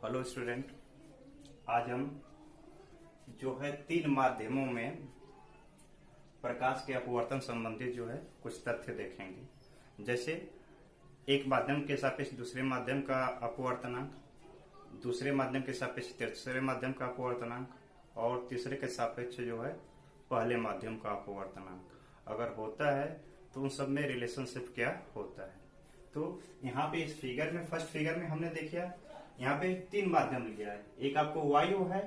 Hello student, आज हम जो है तीन माध्यमों में प्रकाश के अपवर्तन संबंधी जो है कुछ तथ्य देखेंगे। जैसे एक माध्यम के सापेक्ष दूसरे माध्यम का अपवर्तनांक, दूसरे माध्यम के सापेक्ष तीसरे माध्यम का अपवर्तनांक और तीसरे के सापेक्ष जो है पहले माध्यम का अपवर्तनांक अगर होता है तो उन सब में रिलेशनशिप क्या होता है। तो यहाँ पे इस फिगर में, फर्स्ट फिगर में हमने देखा यहाँ पे तीन माध्यम लिया है। एक आपको वायु है,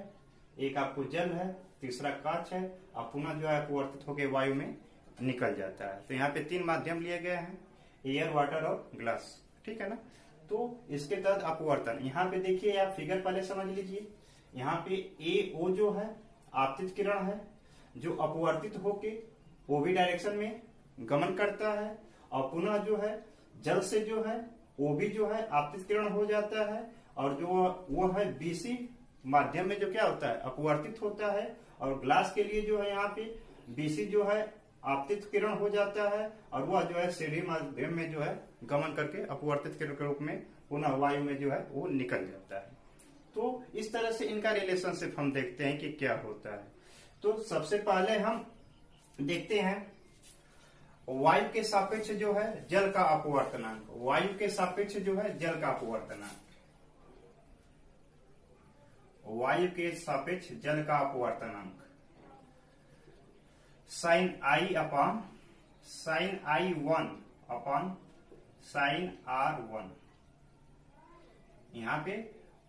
एक आपको जल है, तीसरा कांच है और पुनः जो है अपवर्तित होकर वायु में निकल जाता है। तो यहाँ पे तीन माध्यम लिए गए हैं, एयर, वाटर और ग्लास, ठीक है ना। तो इसके तहत अपवर्तन, यहाँ पे देखिए आप फिगर पहले समझ लीजिए। यहाँ पे ए ओ जो है आपतित किरण है जो अपवर्तित होके ओबी डायरेक्शन में गमन करता है और पुनः जो है जल से जो है ओबी जो है आपतित किरण हो जाता है और जो वो है बीसी माध्यम में जो क्या होता है अपवर्तित होता है और ग्लास के लिए जो है यहाँ पे बीसी जो है आपतित किरण हो जाता है और वह जो है सीडी माध्यम में जो है गमन करके अपवर्तित किरण के रूप में पुनः वायु में जो है वो निकल जाता है। तो इस तरह से इनका रिलेशनशिप हम देखते हैं कि क्या होता है। तो सबसे पहले हम देखते हैं वायु के सापेक्ष जो है जल का अपवर्तनांक, वायु के सापेक्ष जो है जल का अपवर्तनांक, वायु के सापेक्ष जल का अपवर्तनांक sine I upon sine I one upon sine R one, यहाँ पे,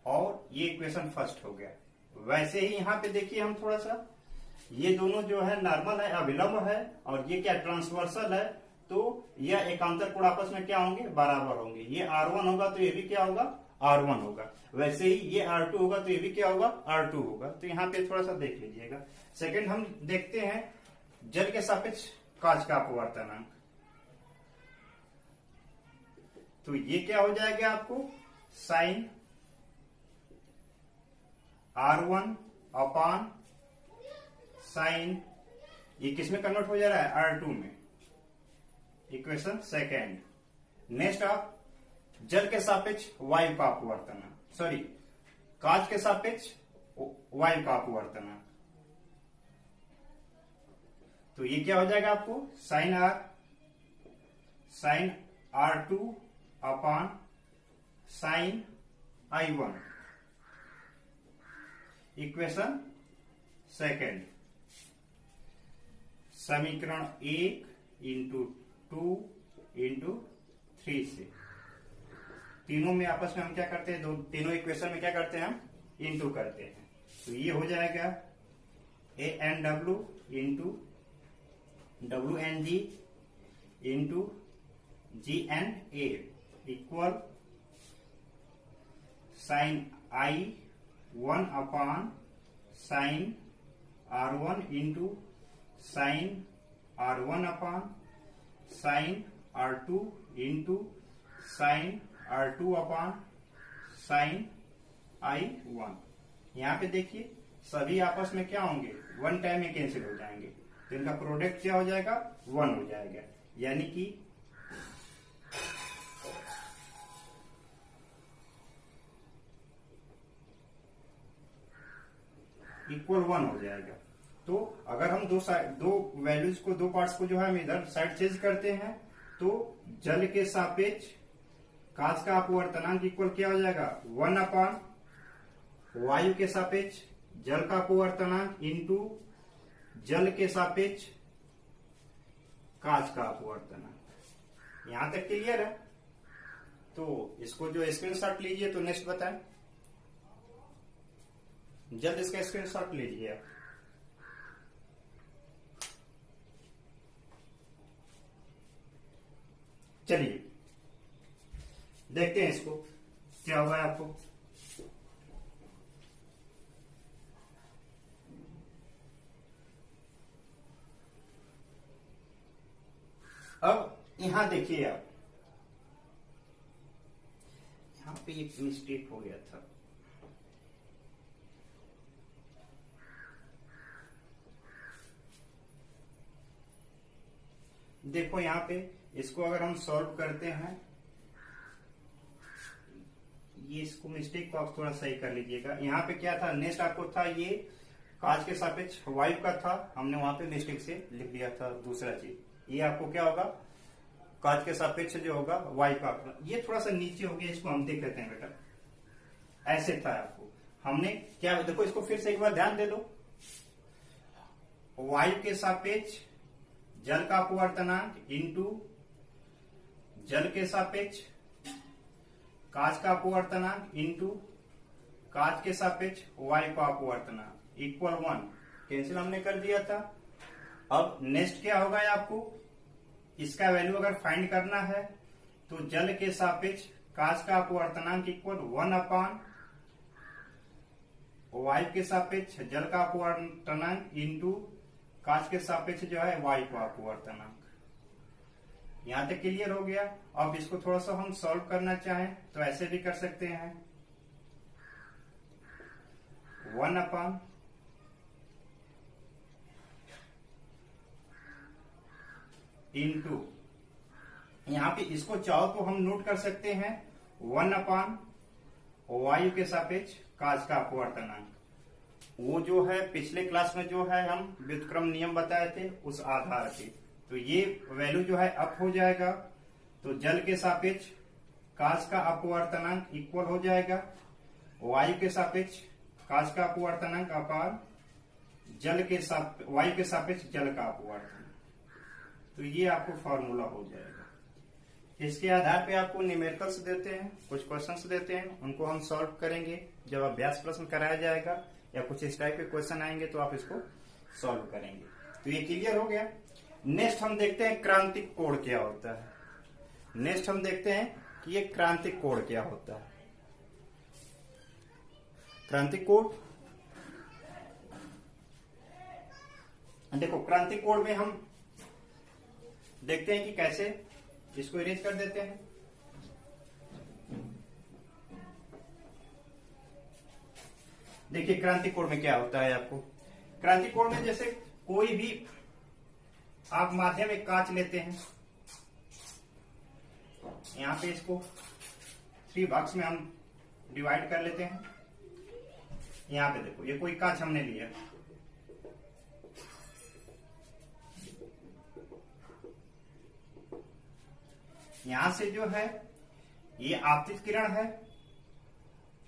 और ये इक्वेशन फर्स्ट हो गया। वैसे ही यहाँ पे देखिए हम थोड़ा सा, ये दोनों जो है नॉर्मल है, अभिलंब है और ये क्या ट्रांसवर्सल है, तो यह एकांतर कोण आपस में क्या होंगे, बराबर होंगे। ये R1 होगा तो ये भी क्या होगा, R1 होगा। वैसे ही ये R2 होगा तो ये भी क्या होगा, R2 होगा। तो यहाँ पे थोड़ा सा देख लीजिएगा। सेकंड हम देखते हैं जल के सापेक्ष कांच का अपवर्तनांक। तो ये क्या हो जाएगा आपको, साइन R1 अपॉन साइन, ये किसमें कन्वर्ट हो जा रहा है, R2 में, इक्वेशन सेकेंड। नेक्स्ट आप जल के सापेक्ष वायु का अपवर्तनांक, सॉरी कांच के सापेक्ष वायु का अपवर्तनांक। तो ये क्या हो जाएगा आपको, sine R2 upon sine I1, equation second. समीकरण 1 इंटू 2 इंटू 3 से, तीनों में आपस में हम क्या करते हैं, तीनों इक्वेशन में क्या करते हैं, हम इंटू करते हैं। तो ये हो जाएगा ANW into WNG into GNA equal sine I1 upon sine R1 into sine R1 upon sine R2 into sine R2 upon sine I1। यहाँ पे देखिए सभी आपस में क्या होंगे, वन टाइम में कैंसिल हो जाएंगे, तो इनका प्रोडक्ट क्या हो जाएगा, 1 हो जाएगा, यानी कि इक्वल 1 हो जाएगा। तो अगर हम दो वैल्यूज को, दो पार्ट्स को जो है हम इधर साइड चेंज करते हैं तो जल के सापेक्ष कांच का अपवर्तनांक इक्वल क्या हो जाएगा, 1 अपॉन वायु के सापेक्ष जल का अपवर्तनांक इंटू जल के सापेक्ष कांच का अपवर्तनांक। यहां तक क्लियर है। तो इसको जो स्क्रीनशॉट लीजिए, तो नेक्स्ट बताएं, जल्द इसका स्क्रीनशॉट लीजिए आप। चलिए देखते हैं इसको क्या हुआ है आपको। अब यहां देखिए आप, यहां पे एक मिस्टेक हो गया था। देखो यहाँ पे इसको अगर हम सॉल्व करते हैं, ये इसको मिस्टेक को आप थोड़ा सही कर लीजिएगा। यहाँ पे क्या था, नेक्स्ट आपको था ये कांच के सापेक्ष वायु का था, हमने वहां पे मिस्टेक से लिख दिया था दूसरा चीज। ये आपको क्या होगा, कांच के सापेक्ष जो होगा वायु का, ये थोड़ा सा नीचे हो गया, इसको हम देख लेते हैं बेटा। ऐसे था आपको, हमने क्या देखो, इसको फिर से एक बार ध्यान दे दो। वायु के सापेक्ष जल का अपवर्तनांक इंटू जल के सापेक्ष कांच का अपवर्तनांक इंटू कांच के सापेक्ष वायु का अपवर्तनांक इक्वल 1। कैंसिल हमने कर दिया था। अब नेक्स्ट क्या होगा आपको, इसका वैल्यू अगर फाइंड करना है तो जल के सापेक्ष कांच का अपवर्तनांक इक्वल 1 अपान वायु के सापेक्ष जल का अपवर्तनांक इंटू कांच के सापेक्ष जो है वायु का अपवर्तनांक। यहां तक क्लियर हो गया। अब इसको थोड़ा सा हम सॉल्व करना चाहें तो ऐसे भी कर सकते हैं, 1 अपान इंटू, यहां पे इसको चाहो तो हम नोट कर सकते हैं 1 अपान वायु के सापेक्ष कांच का अपवर्तनांक। वो जो है पिछले क्लास में जो है हम व्युत्क्रम नियम बताए थे उस आधार पे, तो ये वैल्यू जो है अप हो जाएगा, तो जल के सापेक्ष कांच का अपवर्तनांक इक्वल हो जाएगा वायु के सापेक्ष कांच का अपवर्तनांक अपान वायु के सापेक्ष जल का अपवर्तनांक। तो ये आपको फॉर्मूला हो जाएगा। इसके आधार पे आपको न्यूमेरिकल्स देते हैं, कुछ क्वेश्चंस देते हैं, उनको हम सॉल्व करेंगे। जब अभ्यास प्रश्न कराया जाएगा या कुछ इस टाइप के क्वेश्चन आएंगे तो आप इसको सॉल्व करेंगे। तो ये क्लियर हो गया। नेक्स्ट हम देखते हैं क्रांतिक कोण क्या होता है। नेक्स्ट हम देखते हैं कि ये क्रांतिक कोण क्या होता है। क्रांतिक कोण, देखो क्रांतिक कोण में हम देखते हैं कि कैसे, इसको इरेज कर देते हैं। देखिए क्रांतिक कोण में क्या होता है आपको, क्रांतिक कोण में जैसे कोई भी आप माध्यम एक कांच लेते हैं, यहां पे इसको 3 भाग्स में हम डिवाइड कर लेते हैं। यहां पे देखो ये कोई कांच हमने लिया, यहां से जो है ये आपतित किरण है,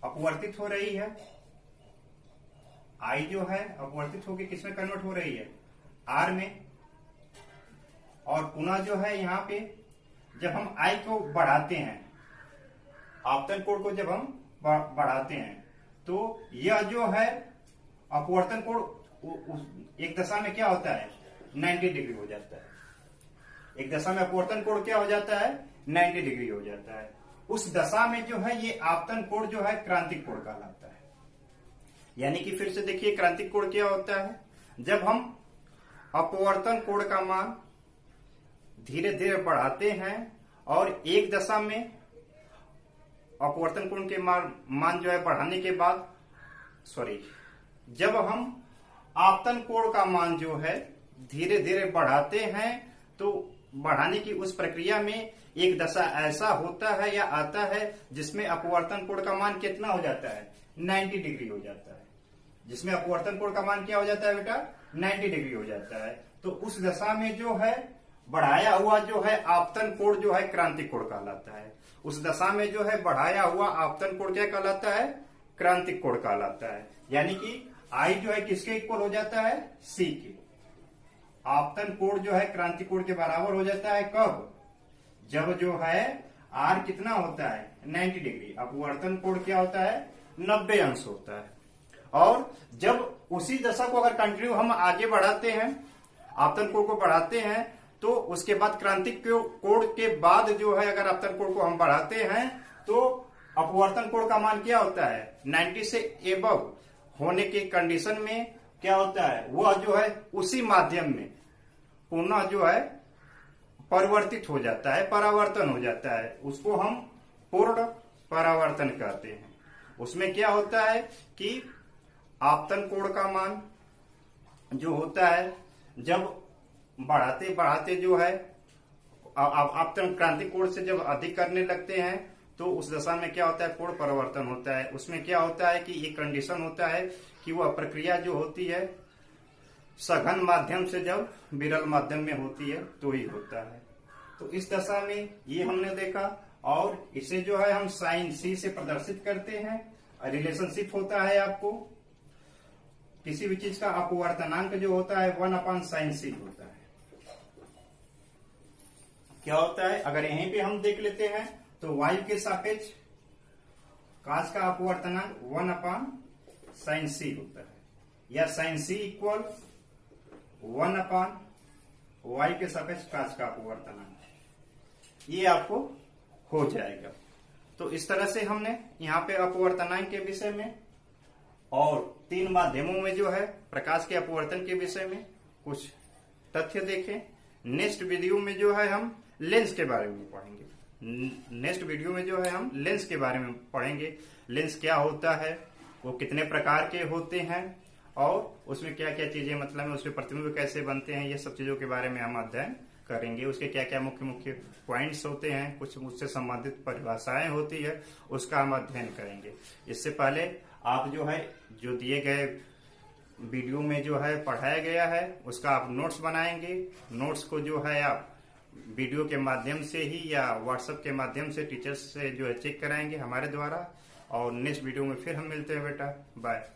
अपवर्तित हो रही है, आई जो है अपवर्तित होकर किसमें कन्वर्ट हो रही है, आर में। और पुनः जो है यहां पे जब हम आई को बढ़ाते हैं, आपतन कोण को जब हम बढ़ाते हैं तो यह जो है अपवर्तन कोण एक दशा में क्या होता है, 90 डिग्री हो जाता है। एक दशा में अपवर्तन कोण क्या हो जाता है, 90 डिग्री हो जाता है। उस दशा में जो है ये आपतन कोण जो है क्रांतिक कोण कहलाता है। यानी कि फिर से देखिए क्रांतिक कोण क्या होता है, जब हम अपवर्तन कोण का मान धीरे धीरे बढ़ाते हैं और एक दशा में अपवर्तन कोण के मान जो है बढ़ाने के बाद, जब हम आपतन कोण का मान जो है धीरे धीरे बढ़ाते हैं तो बढ़ाने की उस प्रक्रिया में एक दशा ऐसा होता है या आता है जिसमें अपवर्तन कोण का मान कितना हो जाता है, 90 डिग्री हो जाता है। जिसमें अपवर्तन कोण का मान क्या हो जाता है बेटा, 90 डिग्री हो जाता है। तो उस दशा में जो है बढ़ाया हुआ जो है आपतन कोण जो है क्रांतिक कोण कहलाता है। उस दशा में जो है बढ़ाया हुआ आपतन कोण क्या कहलाता है, क्रांतिक कोण कहलाता है। यानी कि आई जो है किसके इक्वल हो जाता है, सी के। आपतन कोण जो है क्रांतिक कोण के बराबर हो जाता है कब, जब जो है आर कितना होता है, 90 डिग्री। अपवर्तन कोण क्या होता है, 90 अंश होता है। और जब उसी दशा को अगर कंटिन्यू हम आगे बढ़ाते हैं, आपतन कोण को बढ़ाते हैं, तो उसके बाद क्रांतिक कोण के बाद जो है अगर आपतन कोण को हम बढ़ाते हैं तो अपवर्तन कोण का मान क्या होता है, 90 से एबव होने की कंडीशन में क्या होता है, वह जो है उसी माध्यम में पुनः जो है परिवर्तित हो जाता है, परावर्तन हो जाता है। उसको हम पूर्ण परावर्तन कहते हैं। उसमें क्या होता है कि आपतन कोण का मान जो होता है जब बढ़ाते बढ़ाते जो है आपतन क्रांतिक कोण से जब अधिक करने लगते हैं तो उस दशा में क्या होता है, कोण परिवर्तन होता है। उसमें क्या होता है कि एक कंडीशन होता है कि वह प्रक्रिया जो होती है सघन माध्यम से जब विरल माध्यम में होती है तो ही होता है। तो इस दशा में ये हमने देखा, और इसे जो है हम साइन सी से प्रदर्शित करते हैं। रिलेशनशिप होता है आपको किसी भी चीज का अपवर्तनांक जो होता है 1/sin c होता है। क्या होता है, अगर यहीं पे हम देख लेते हैं तो वायु के सापेक्ष काश का अपवर्तनांक 1/sin c होता है, या sin c इक्वल 1/y के सापेक्ष काश का अपवर्तनांक, ये आपको हो जाएगा। तो इस तरह से हमने यहाँ पे अपवर्तनांक के विषय में और 3 माध्यमों में जो है प्रकाश के अपवर्तन के विषय में कुछ तथ्य देखें। नेक्स्ट वीडियो में जो है हम लेंस के बारे में पढ़ेंगे। नेक्स्ट वीडियो में जो है हम लेंस के बारे में पढ़ेंगे। लेंस क्या होता है, वो कितने प्रकार के होते हैं, और उसमें क्या क्या चीजें मतलब है, उसके प्रतिबिंब कैसे बनते हैं, ये सब चीजों के बारे में हम अध्ययन करेंगे। उसके क्या क्या मुख्य मुख्य पॉइंट्स होते हैं, कुछ उससे संबंधित परिभाषाएं होती है, उसका हम अध्ययन करेंगे। इससे पहले आप जो है जो दिए गए वीडियो में जो है पढ़ाया गया है उसका आप नोट्स बनाएंगे। नोट्स को जो है आप वीडियो के माध्यम से ही या व्हाट्सएप के माध्यम से टीचर्स से जो है चेक कराएंगे हमारे द्वारा। और नेक्स्ट वीडियो में फिर हम मिलते हैं बेटा, बाय।